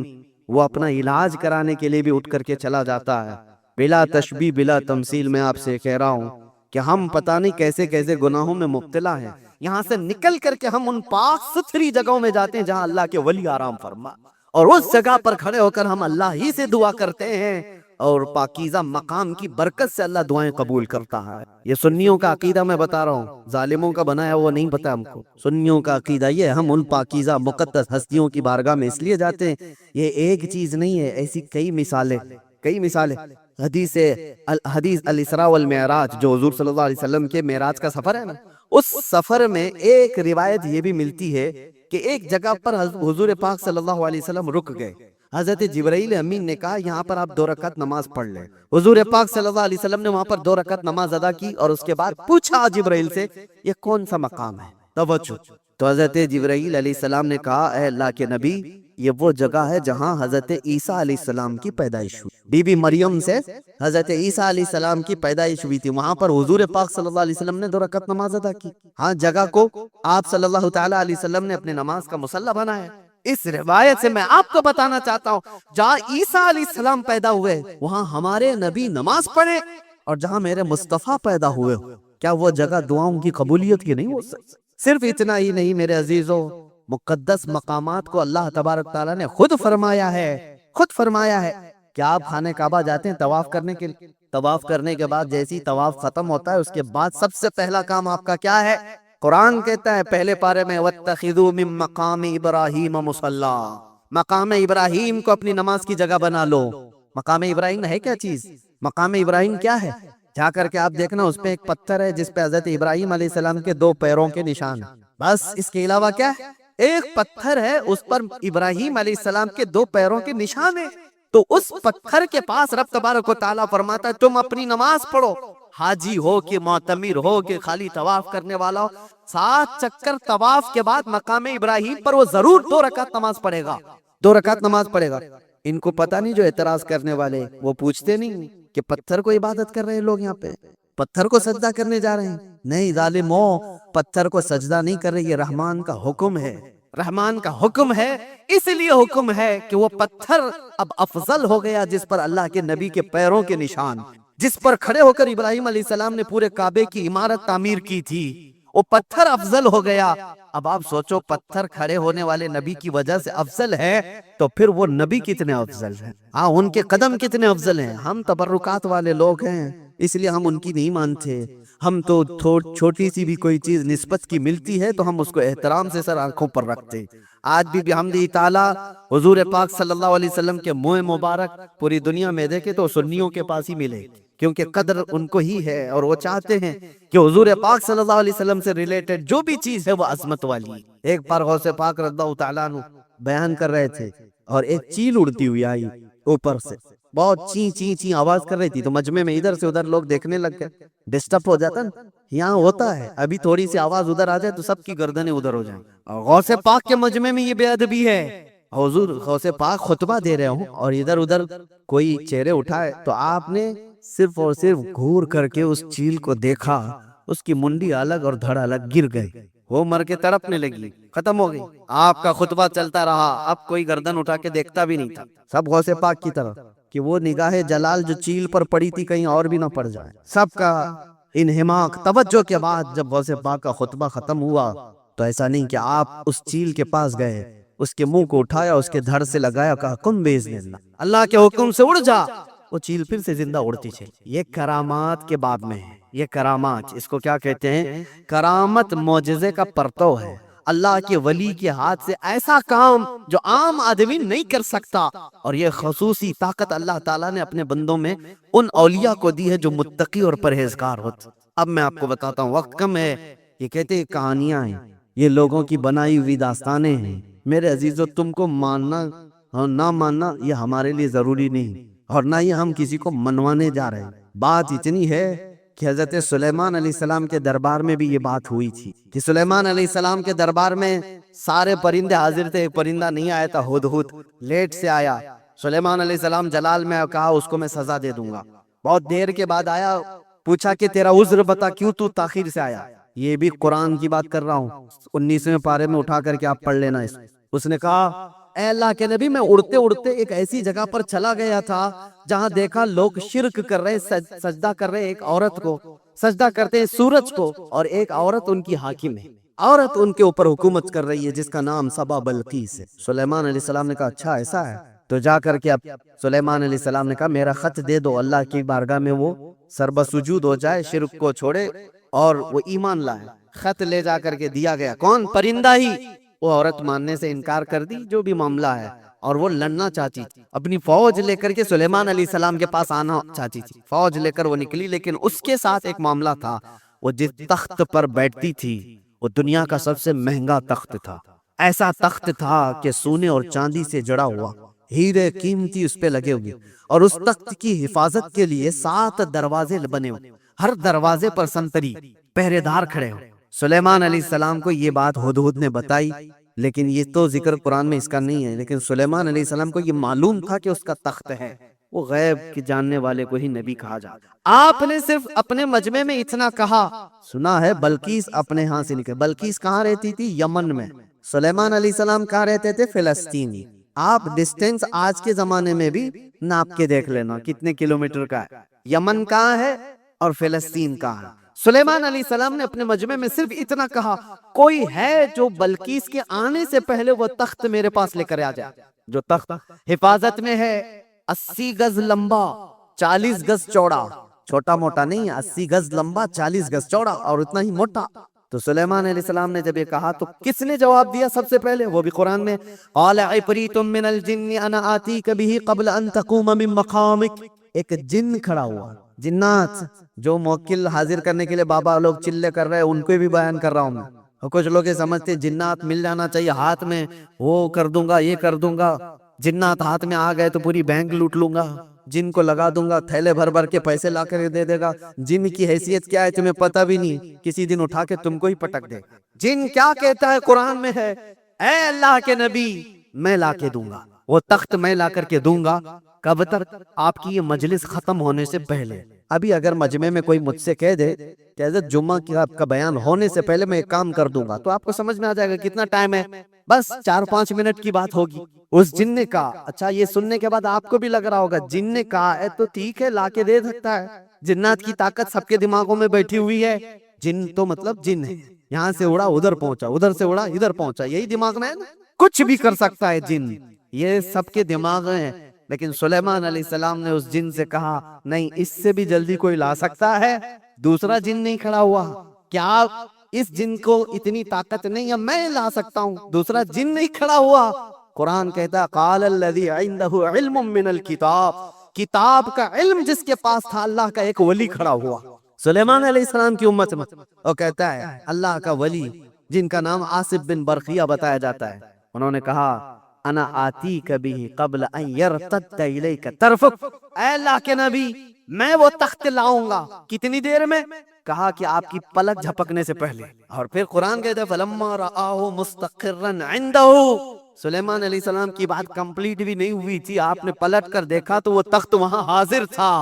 وہ اپنا علاج کرانے کے لیے بھی اٹھ کر کے چلا جاتا ہے۔ بلا تشبیہ بلا تمثیل میں آپ سے کہہ رہا ہوں کہ ہم پتہ نہیں کیسے کیسے گناہوں میں مبتلا ہیں، یہاں سے نکل کر کے ہم ان پاک ستھری جگہوں میں جاتے ہیں جہاں اللہ کے ولی آرام فرما، اور اس جگہ پر کھڑے ہو کر ہم اللہ ہی سے دعا کرتے ہیں، اور پاکیزہ مقام کی برکت سے اللہ دعائیں قبول کرتا ہے۔ یہ سنیوں کا عقیدہ میں بتا رہا ہوں، ظالموں کا بنایا وہ نہیں پتا ہم کو۔ سنیوں کا عقیدہ یہ ہم ان پاکیزہ مقدس ہستیوں کی بارگاہ میں اس لیے جاتے ہیں، یہ ایک چیز نہیں ہے، ایسی کئی مثالیں۔ حدیث الاسراء والمعراج جو حضور صلی اللہ علیہ وسلم کے معراج کا سفر ہے نا، اس سفر میں ایک روایت یہ بھی ملتی ہے کہ ایک جگہ پر حضور پاک صلی اللہ علیہ وسلم رک گئے۔ حضرت جبرائیل امین نے کہا یہاں پر آپ 2 رکعت نماز پڑھ لیں۔ حضور پاک صلی اللہ علیہ وسلم نے وہاں پر 2 رکعت نماز ادا کی اور اس کے بعد پوچھا جبرائیل سے یہ کون سا مقام ہے؟ توجہ۔ تو حضرت جبرائیل علیہ السلام نے کہا اے اللہ کے نبی یہ وہ جگہ ہے جہاں حضرت عیسیٰ علیہ السلام کی پیدائش ہوئی، بی بی مریم سے حضرت عیسیٰ علیہ السلام کی پیدائش ہوئی تھی، وہاں پر حضور پاک صلی اللہ علیہ وسلم نے 2 رکعت نماز ادا کی۔ ہاں جگہ کو آپ صلی اللہ تعالیٰ علیہ وسلم نے اپنے نماز کا مصلی بنایا۔ اس روایت سے میں آپ کو بتانا چاہتا ہوں جہاں عیسیٰ علیہ السلام پیدا ہوئے وہاں ہمارے نبی نماز پڑھے، اور جہاں میرے مصطفیٰ پیدا ہوئے کیا وہ جگہ دعاؤں کی قبولیت کی نہیں ہو سکتی؟ صرف اتنا ہی نہیں میرے عزیزو، مقدس مقامات کو اللہ تبارک تعالیٰ نے خود فرمایا ہے کہ آپ خانہ کعبہ جاتے ہیں طواف کرنے کے لیے، طواف کرنے کے بعد جیسی طواف ختم ہوتا ہے اس کے بعد سب سے پہلا کام آپ کا کیا ہے؟ قرآن کہتا ہے پہلے پارے میں وَاتَّخِذُوا مِن مَّقَامِ إِبْرَاهِيمَ مُصَلًّى، مقام ابراہیم کو اپنی نماز کی جگہ بنا لو۔ مقام ابراہیم ہے کیا چیز؟ مقام ابراہیم کیا ہے؟ جا کر کے آپ دیکھنا اس پہ ایک پتھر ہے جس پہ حضرت ابراہیم علیہ السلام کے 2 پیروں کے نشان ہیں، بس اس کے علاوہ کیا ہے؟ ایک پتھر ہے اس پر ابراہیم علیہ السلام کے 2 پیروں کے نشان ہیں۔ تو اس پتھر کے پاس رب تبارک و تعالیٰ فرماتا ہے تم اپنی نماز پڑھو، حاجی ہو کہ معتمر ہو کہ خالی طواف کرنے والا ہو، 7 چکر طواف کے بعد مقام ابراہیم پر وہ ضرور 2 رکعت نماز پڑھے گا، 2 رکعت نماز پڑھے گا۔ ان کو پتہ نہیں جو اعتراض کرنے والے وہ پوچھتے نہیں کہ پتھر کو عبادت کر رہے ہیں لوگ، یہاں پہ پتھر کو سجدہ کرنے جا رہے ہیں؟ نہیں ظالمو، پتھر کو سجدہ نہیں کر رہے، یہ رحمان کا حکم ہے، رحمان کا حکم ہے، اس لیے حکم ہے کہ وہ پتھر اب افضل ہو گیا جس پر اللہ کے نبی کے پیروں کے نشان، جس پر کھڑے ہو کر ابراہیم علیہ السلام نے پورے کعبے کی عمارت تعمیر کی تھی، وہ پتھر افضل ہو گیا۔ اب آپ سوچو پتھر کھڑے ہونے والے نبی کی وجہ سے افضل ہے تو پھر وہ نبی کتنے افضل ہیں، ہاں ان کے قدم کتنے افضل ہیں۔ ہم تبرکات والے لوگ ہیں، اس لیے ہم ان کی نہیں مانتے، ہم تو چھوٹی سی بھی کوئی چیز نسبت کی ملتی ہے تو ہم اس کو احترام سے سر آنکھوں پر رکھتے۔ آج بھی بحمدہ تعالیٰ حضور پاک صلی اللہ علیہ وسلم کے منہ مبارک پوری دنیا میں دیکھے تو سنیوں کے پاس ہی ملے، کیونکہ قدر ان کو ہی ہے اور وہ چاہتے ہیں کہ حضور پاک صلی اللہ علیہ وسلم سے ریلیٹڈ جو بھی چیز ہے وہ عظمت والی ہے۔ ایک بار غوث پاک رضی اللہ تعالیٰ عنہ بیان کر رہے تھے اور ایک چیل اڑتی ہوئی آئی اوپر سے، بہت چین چین چین آواز کر رہی تھی، تو مجمع میں ادھر سے ادھر لوگ دیکھنے لگ گئے، ڈسٹرب ہو جاتا نا، یہاں ہوتا ہے ابھی تھوڑی سی آواز ادھر آ جائے تو سب کی گردنیں ادھر ہو جائیں۔ اور غوث پاک کے مجمع میں یہ بے ادبی ہے، حضور غوث پاک خطبہ دے رہے ہوں اور ادھر ادھر کوئی چہرے اٹھائے تو آپ نے صرف اور صرف گھور کر کے اس چیل کو دیکھا، اس کی منڈی الگ اور دھڑ الگ گر گئے، وہ مر کے تڑپنے لگی، ختم ہو گئی۔ آپ کا خطبہ چلتا رہا، اب کوئی گردن اٹھا کے دیکھتا بھی نہیں تھا، سب غوث پاک کی طرف کہ وہ نگاہ جلال جو چیل پر پڑی تھی کہیں اور بھی نہ پڑ جائے۔ سب کا انہماک توجہ کے بعد جب غوث پاک کا خطبہ ختم ہوا تو ایسا نہیں کہ آپ اس چیل کے پاس گئے، اس کے منہ کو اٹھایا، اس کے دھڑ سے لگایا، کہا کن باذن اللہ، اللہ کے حکم سے اڑ جا، وہ چیل پھر سے زندہ اڑتی چلی۔ یہ کرامات کے باب میں ہے، یہ کرامات، اس کو کیا کہتے ہیں؟ کرامت معجزے کا پرتو ہے، اللہ کے ولی کے ہاتھ سے ایسا کام جو عام آدمی نہیں کر سکتا، اور یہ خصوصی طاقت اللہ تعالیٰ نے اپنے بندوں میں ان اولیاء کو دی ہے جو متقی اور پرہیزگار ہوتے۔ اب میں آپ کو بتاتا ہوں، وقت کم ہے، یہ کہتے ہیں کہانیاں ہیں، یہ لوگوں کی بنائی ہوئی داستانیں ہیں۔ میرے عزیزو، تم کو ماننا اور نہ ماننا یہ ہمارے لیے ضروری نہیں، اور نہ ہی ہم کسی کو منوانے جا رہے ہیں۔ بات اتنی ہے کہ حضرت سلیمان علیہ السلام کے دربار میں بھی یہ بات ہوئی تھی کہ سلیمان علیہ السلام کے دربار میں سارے پرندے حاضر تھے، ایک پرندہ نہیں آیا تھا، ہدہد لیٹ سے آیا۔ سلیمان علیہ السلام جلال میں کہا اس کو میں سزا دے دوں گا۔ بہت دیر کے بعد آیا، پوچھا کہ تیرا عذر بتا، کیوں تو تاخیر سے آیا؟ یہ بھی قرآن کی بات کر رہا ہوں، 19ویں پارے میں اٹھا کر کے آپ پڑھ لینا۔ اس نے کہا اے اللہ کے نبی، میں اڑتے اڑتے ایک ایسی جگہ پر چلا گیا تھا جہاں دیکھا لوگ شرک کر رہے، سجدہ کر رہے ایک عورت کو، سجدہ کرتے ہیں سورج کو، اور ایک عورت ان کی حاکم ہے، عورت ان کے اوپر حکومت کر رہی ہے جس کا نام سبا بلقیس ہے۔ سلیمان علیہ السلام نے کہا اچھا ایسا ہے، تو جا کر کے اب سلیمان علیہ السلام نے کہا میرا خط دے دو، اللہ کی بارگاہ میں وہ سربسجود ہو جائے، شرک کو چھوڑے اور وہ ایمان لائے۔ خط لے جا کر کے دیا گیا، کون؟ پرندہ ہی۔ وہ عورت ماننے سے انکار کر دی، جو بھی معاملہ ہے، اور وہ لڑنا چاہتی تھی، اپنی فوج لے کر کے سلیمان علیہ السلام کے پاس آنا چاہتی تھی، فوج لے کر وہ نکلی، لیکن اس کے ساتھ ایک معاملہ تھا، وہ جس تخت پر بیٹھتی تھی وہ دنیا کا سب سے مہنگا تخت تھا، ایسا تخت تھا کہ سونے اور چاندی سے جڑا ہوا، ہیرے قیمتی اس پہ لگے ہوئے، اور اس تخت کی حفاظت کے لیے 7 دروازے بنے ہوئے، ہر دروازے پر سنتری پہرے دار کھڑے ہو۔ سلیمان علیہ السلام کو یہ بات ہدہد نے بتائی، لیکن یہ تو ذکر قرآن میں اس کا نہیں ہے، لیکن سلیمان علیہ السلام کو یہ معلوم تھا کہ اس کا تخت ہے، وہ غیب کے جاننے والے کو ہی نبی کہا جاتا۔ آپ نے صرف اپنے مجمع میں اتنا کہا، سنا ہے بلقیس اپنے ہاں سے نکلے۔ بلقیس کہاں رہتی تھی؟ یمن میں۔ سلیمان علیہ السلام کہاں رہتے تھے؟ فلسطین۔ آپ ڈسٹینس آج کے زمانے میں بھی ناپ کے دیکھ لینا کتنے کلومیٹر کا ہے، یمن کہاں ہے اور فلسطین کہاں ہے۔ سلیمان علیہ السلام نے اپنے مجمع میں صرف اتنا کہا، کوئی ہے جو بلقیس کے آنے سے پہلے وہ تخت میرے پاس لے کر آ جائے، جو تخت حفاظت میں ہے، 80 گز لمبا، 40 گز چوڑا، چھوٹا موٹا نہیں، 80 گز لمبا، 40 گز چوڑا اور اتنا ہی موٹا۔ تو سلیمان علیہ السلام نے جب یہ کہا تو کس نے جواب دیا سب سے پہلے؟ وہ بھی قرآن میں، قال عفریت من الجن انا آتیک بہ قبل ان تقوم من مقامک۔ ایک جن کھڑا ہوا، جنات جو موکل حاضر کرنے کے لیے بابا لوگ چلے کر رہے ہیں، ان کو بھی بیان کر رہا ہوں میں۔ اور کچھ لوگ یہ سمجھتے جنات مل جانا چاہیے ہاتھ میں، وہ کر دوں گا یہ کر دوں گا، جنات ہاتھ میں آ گئے تو پوری بینک لوٹ لوں گا، جن کو لگا دوں گا تھیلے بھر بھر کے پیسے لا کر دے دے گا، جن کی حیثیت کیا ہے تمہیں پتہ بھی نہیں، کسی دن اٹھا کے تم کو ہی پٹک دے گا۔ جن کیا کہتا ہے قرآن میں ہے، اے اللہ کے نبی میں لا کے دوں گا، وہ تخت میں لا کر کے دوں گا، کب تک؟ آپ کی یہ مجلس ختم ہونے سے پہلے۔ ابھی اگر مجمع میں کوئی مجھ سے کہہ دے کہ حضرت جمعہ کی آپ کا بیان ہونے سے پہلے میں ایک کام کر دوں گا، تو آپ کو سمجھ میں آ جائے گا کتنا ٹائم ہے، بس 4-5 منٹ کی بات ہوگی۔ اس جن نے کہا، اچھا یہ سننے کے بعد آپ کو بھی لگ رہا ہوگا جن نے کہا ہے تو ٹھیک ہے، لا کے دے سکتا ہے، جنات کی طاقت سب کے دماغوں میں بیٹھی ہوئی ہے، جن تو مطلب جن ہے، یہاں سے اڑا ادھر پہنچا، ادھر سے اڑا ادھر پہنچا، یہی دماغ میں ہے نا، کچھ بھی کر سکتا ہے جن، یہ سب کے دماغ ہیں۔ لیکن سلیمان علیہ السلام نے اس جن سے کہا نہیں، اس سے بھی جلدی کوئی لا سکتا ہے؟ دوسرا جن نہیں کھڑا ہوا، کیا اس جن کو اتنی طاقت نہیں ہے میں لا سکتا ہوں؟ دوسرا جن نہیں کھڑا ہوا۔ قرآن کہتا قال الذی عندہ علم من الکتاب، کتاب کا علم جس کے پاس تھا، اللہ کا ایک ولی کھڑا ہوا سلیمان علیہ السلام کی امت میں، اور کہتا ہے اللہ کا ولی جن کا نام عاصب بن برقیہ بتایا جاتا ہے، انہوں نے کہا انا آتیک بہ قبل ان یرتد الیک طرفک، اے اللہ کے نبی میں وہ تخت لاؤں گا، کتنی دیر میں؟ کہا کہ آپ کی پلک جھپکنے سے پہلے۔ اور پھر قرآن کہتا ہے فلما رآہ مستقرا عندہ، سلیمان علیہ السلام کی بات کمپلیٹ بھی نہیں ہوئی تھی، آپ نے پلٹ کر دیکھا تو وہ تخت وہاں حاضر تھا۔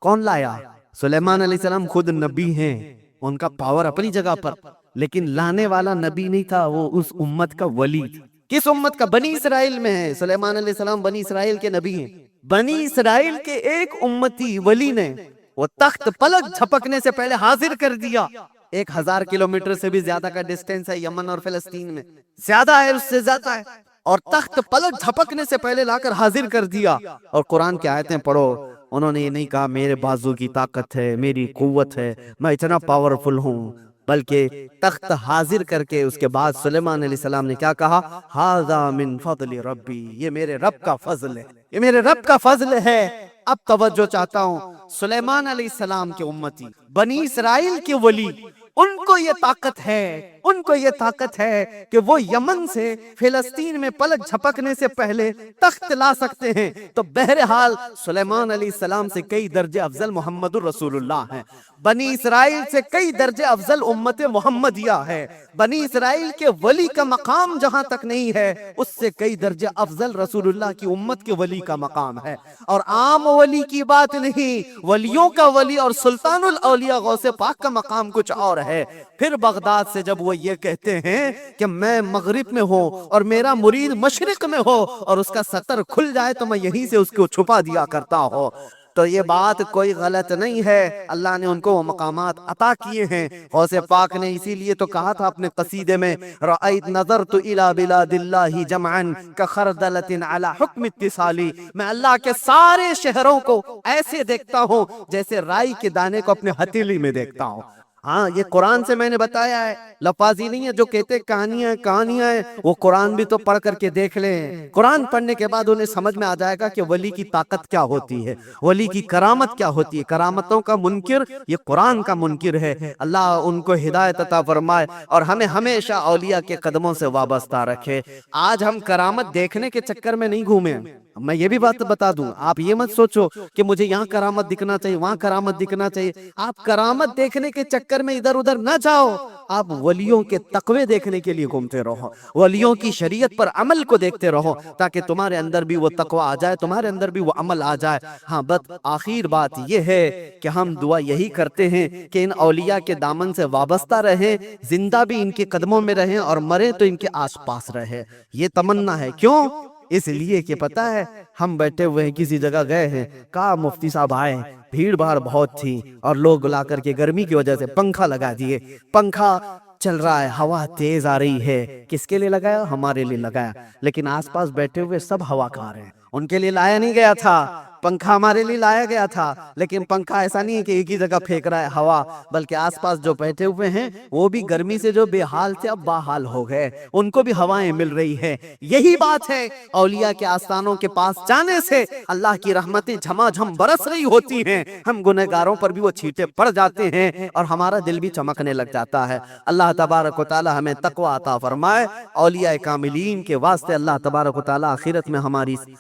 کون لایا؟ سلیمان علیہ السلام خود نبی ہیں، ان کا پاور اپنی جگہ پر، لیکن لانے والا نبی نہیں تھا، وہ اس امت کا ولی تھا۔ کس امت کا؟ بنی اسرائیل میں ہے، سلیمان علیہ السلام بنی اسرائیل کے نبی ہیں، بنی اسرائیل کے ایک امتی ولی نے وہ تخت پلک جھپکنے سے پہلے حاضر کر دیا۔ 1000 کلومیٹر سے بھی زیادہ کا ڈسٹینس ہے یمن اور فلسطین میں، زیادہ ہے، اس سے زیادہ ہے، اور تخت پلک جھپکنے سے پہلے لا کر حاضر کر دیا۔ اور قرآن کی آیتیں پڑھو، انہوں نے یہ نہیں کہا میرے بازو کی طاقت ہے، میری قوت ہے، میں اتنا پاورفل ہوں، بلکہ تخت حاضر کر کے اس کے بعد سلیمان علیہ السلام نے کیا کہا؟ ھذا من فضل ربی، یہ میرے رب کا فضل ہے، یہ میرے رب کا فضل ہے۔ اب توجہ چاہتا ہوں، سلیمان علیہ السلام کے امتی، بنی اسرائیل کے ولی، ان کو یہ طاقت ہے، ان کو یہ طاقت ہے کہ وہ یمن سے فلسطین میں پلک جھپکنے سے پہلے تخت لا سکتے ہیں۔ تو بہرحال سلیمان علیہ السلام سے کئی درجے افضل محمد الرسول اللہ ہیں، بنی اسرائیل سے کئی درجے افضل امت محمدیہ ہے، بنی اسرائیل کے ولی کا مقام جہاں تک نہیں ہے، اس سے کئی درجے افضل رسول اللہ کی امت کے ولی کا مقام ہے۔ اور عام ولی کی بات نہیں، ولیوں کا ولی اور سلطان الاولیاء غوث پاک کا مقام کچھ اور ہے۔ پھر بغداد سے جب وہ یہ کہتے ہیں کہ میں مغرب میں ہوں اور میرا مرید مشرق میں ہو، اور اس کا ستر کھل جائے تو میں یہیں سے اس کو چھپا دیا کرتا ہوں، تو یہ بات کوئی غلط نہیں ہے، اللہ نے ان کو وہ مقامات عطا کیے ہیں۔ غوث پاک نے اسی لیے تو کہا تھا اپنے قصیدے میں رأیت نظرت الی بلاد اللہ جمعا کخردلۃ علی حکم اتصالی، میں اللہ کے سارے شہروں کو ایسے دیکھتا ہوں جیسے رائی کے دانے کو اپنے ہتھیلی میں دیکھتا ہوں۔ ہاں یہ قرآن سے میں نے بتایا ہے، لفاظی نہیں ہے، جو کہتے کہانیاں ہیں، وہ قرآن بھی تو پڑھ کر کے دیکھ لیں، قرآن پڑھنے کے بعد انہیں سمجھ میں آ جائے گا کہ ولی کی طاقت کیا ہوتی ہے، ولی کی کرامت کیا ہوتی ہے۔ کرامتوں کا منکر یہ قرآن کا منکر ہے، اللہ ان کو ہدایت عطا فرمائے اور ہمیں ہمیشہ اولیاء کے قدموں سے وابستہ رکھے۔ آج ہم کرامت دیکھنے کے چکر میں نہیں گھومیں، میں یہ بھی بات بتا دوں، آپ یہ مت سوچو کہ مجھے یہاں کرامت دکھنا چاہیے، وہاں کرامت دکھنا چاہیے، آپ کرامت دیکھنے کے چکر میں ادھر ادھر نہ جاؤ، آپ ولیوں کے تقوی دیکھنے کے لیے گھومتے رہو، ولیوں کی شریعت پر عمل کو دیکھتے رہو، تاکہ تمہارے اندر بھی وہ تقوی آ جائے، تمہارے اندر بھی وہ عمل آ جائے۔ ہاں بس آخر بات یہ ہے کہ ہم دعا یہی کرتے ہیں کہ ان اولیاء کے دامن سے وابستہ رہیں، زندہ بھی ان کے قدموں میں رہیں اور مرے تو ان کے آس پاس رہے، یہ تمنا ہے۔ کیوں؟ اس لیے کہ پتہ ہے ہم بیٹھے ہوئے ہیں، کسی جگہ گئے ہیں، کہا مفتی صاحب آئے، بھیڑ بھاڑ بہت تھی اور لوگ لا کر کے گرمی کی وجہ سے پنکھا لگا دیے، پنکھا چل رہا ہے، ہوا تیز آ رہی ہے، کس کے لیے لگایا؟ ہمارے لیے لگایا، لیکن آس پاس بیٹھے ہوئے سب ہوا کھا رہے ہیں، ان کے لیے لایا نہیں گیا تھا۔ پنکھا ہمارے لیے لایا گیا تھا، لیکن پنکھا ایسا نہیں ہے کہ ایک ہی جگہ پھینک رہا ہے ہوا، بلکہ آس پاس جو بیٹھے ہوئے ہیں وہ بھی گرمی سے جو بے حال تھے اب باحال ہو گئے، ان کو بھی ہوائیں مل رہی ہے۔ یہی بات ہے، اولیاء کے آستانوں کے پاس جانے سے اللہ کی رحمتیں جھما جھم برس رہی ہوتی ہیں، ہم گنہگاروں پر بھی وہ چھینٹے پڑ جاتے ہیں اور ہمارا دل بھی چمکنے لگ جاتا ہے۔ اللہ تبارک و تعالی ہمیں تقوی عطا فرمائے، اولیاء کاملین کے واسطے اللہ تبارک و تعالی آخرت میں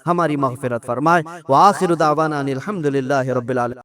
ہماری مغفرت فرمائے۔ وآخر دعوانا ان الحمد للہ رب العالمین۔